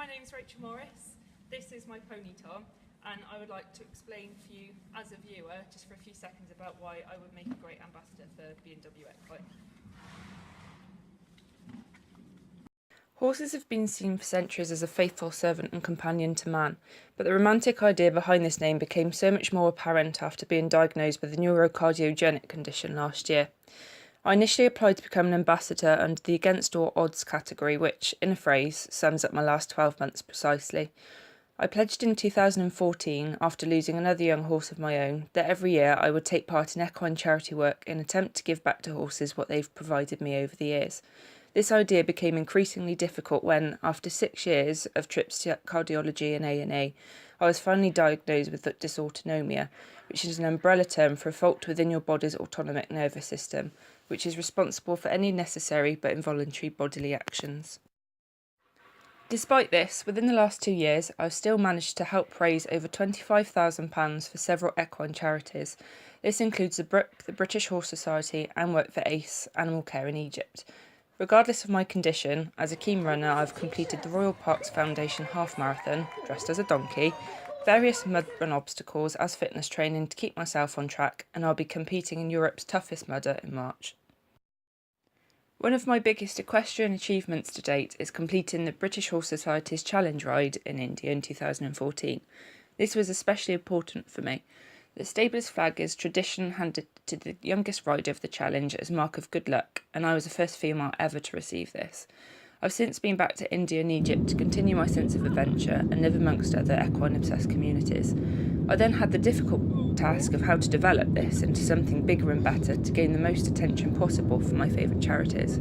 my name is Rachel Morris. This is my pony Tom, and I would like to explain for you, as a viewer, just for a few seconds about why I would make a great ambassador for B&W Equine. Horses have been seen for centuries as a faithful servant and companion to man, but the romantic idea behind this name became so much more apparent after being diagnosed with a neurocardiogenic condition last year. I initially applied to become an ambassador under the against all odds category, which, in a phrase, sums up my last 12 months precisely. I pledged in 2014, after losing another young horse of my own, that every year I would take part in equine charity work in an attempt to give back to horses what they've provided me over the years. This idea became increasingly difficult when, after 6 years of trips to cardiology and A&E, I was finally diagnosed with dysautonomia, which is an umbrella term for a fault within your body's autonomic nervous system, which is responsible for any necessary but involuntary bodily actions. Despite this, within the last 2 years, I've still managed to help raise over £25,000 for several equine charities. This includes the BRIC, the British Horse Society, and work for ACE, Animal Care in Egypt. Regardless of my condition, as a keen runner, I've completed the Royal Parks Foundation half marathon, dressed as a donkey, various mud run obstacles as fitness training to keep myself on track, and I'll be competing in Europe's toughest mudder in March. One of my biggest equestrian achievements to date is completing the British Horse Society's Challenge Ride in India in 2014. This was especially important for me. The stable's flag is tradition handed to the youngest rider of the challenge as a mark of good luck, and I was the first female ever to receive this. I've since been back to India and Egypt to continue my sense of adventure and live amongst other equine-obsessed communities. I then had the difficult task of how to develop this into something bigger and better to gain the most attention possible for my favourite charities.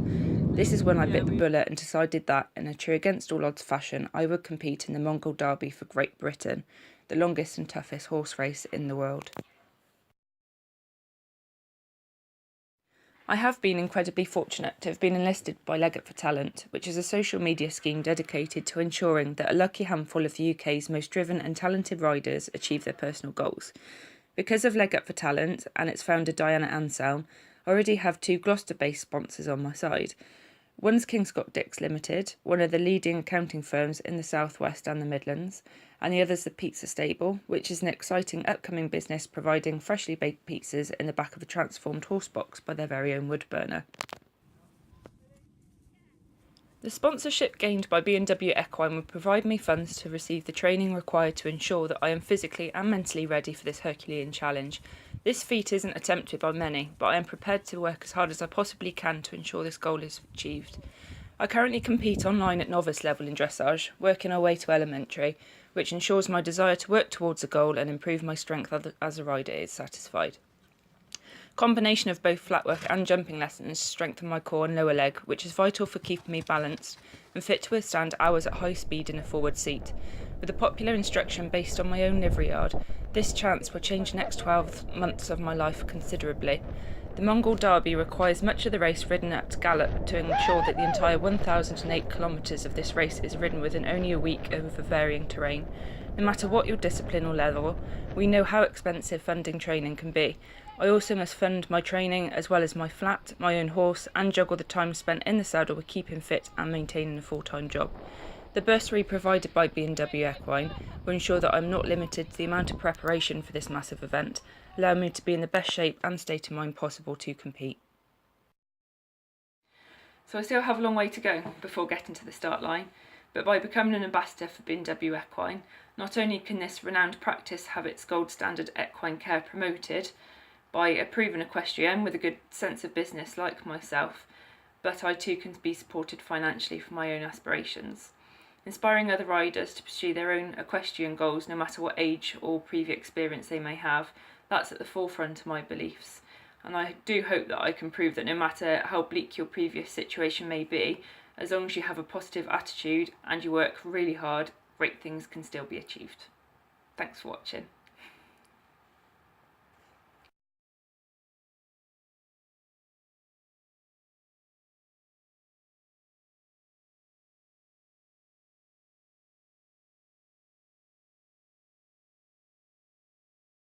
This is when I bit the bullet and decided that, in a true against all odds fashion, I would compete in the Mongol Derby for Great Britain, the longest and toughest horse race in the world. I have been incredibly fortunate to have been enlisted by Leg Up for Talent, which is a social media scheme dedicated to ensuring that a lucky handful of the UK's most driven and talented riders achieve their personal goals. Because of Leg Up for Talent and its founder Diana Anselm, I already have 2 Gloucester-based sponsors on my side. One's Kingscott Dix Limited, one of the leading accounting firms in the South West and the Midlands, and the other's the Pizza Stable, which is an exciting upcoming business providing freshly baked pizzas in the back of a transformed horse box by their very own wood burner. The sponsorship gained by B&W Equine would provide me funds to receive the training required to ensure that I am physically and mentally ready for this Herculean challenge. This feat isn't attempted by many, but I am prepared to work as hard as I possibly can to ensure this goal is achieved. I currently compete online at novice level in dressage, working our way to elementary, which ensures my desire to work towards a goal and improve my strength as a rider is satisfied. Combination of both flat work and jumping lessons strengthen my core and lower leg, which is vital for keeping me balanced and fit to withstand hours at high speed in a forward seat. With a popular instruction based on my own livery yard, this chance will change the next 12 months of my life considerably. The Mongol Derby requires much of the race ridden at gallop to ensure that the entire 1,008 kilometres of this race is ridden within only a week over varying terrain. No matter what your discipline or level, we know how expensive funding training can be. I also must fund my training as well as my flat, my own horse, and juggle the time spent in the saddle with keeping fit and maintaining a full-time job. The bursary provided by B&W Equine will ensure that I'm not limited to the amount of preparation for this massive event, allowing me to be in the best shape and state of mind possible to compete. So I still have a long way to go before getting to the start line, but by becoming an ambassador for B&W Equine, not only can this renowned practice have its gold standard equine care promoted by a proven equestrian with a good sense of business like myself, but I too can be supported financially for my own aspirations. Inspiring other riders to pursue their own equestrian goals no matter what age or previous experience they may have, that's at the forefront of my beliefs. And I do hope that I can prove that no matter how bleak your previous situation may be, as long as you have a positive attitude and you work really hard, great things can still be achieved. Thanks for watching.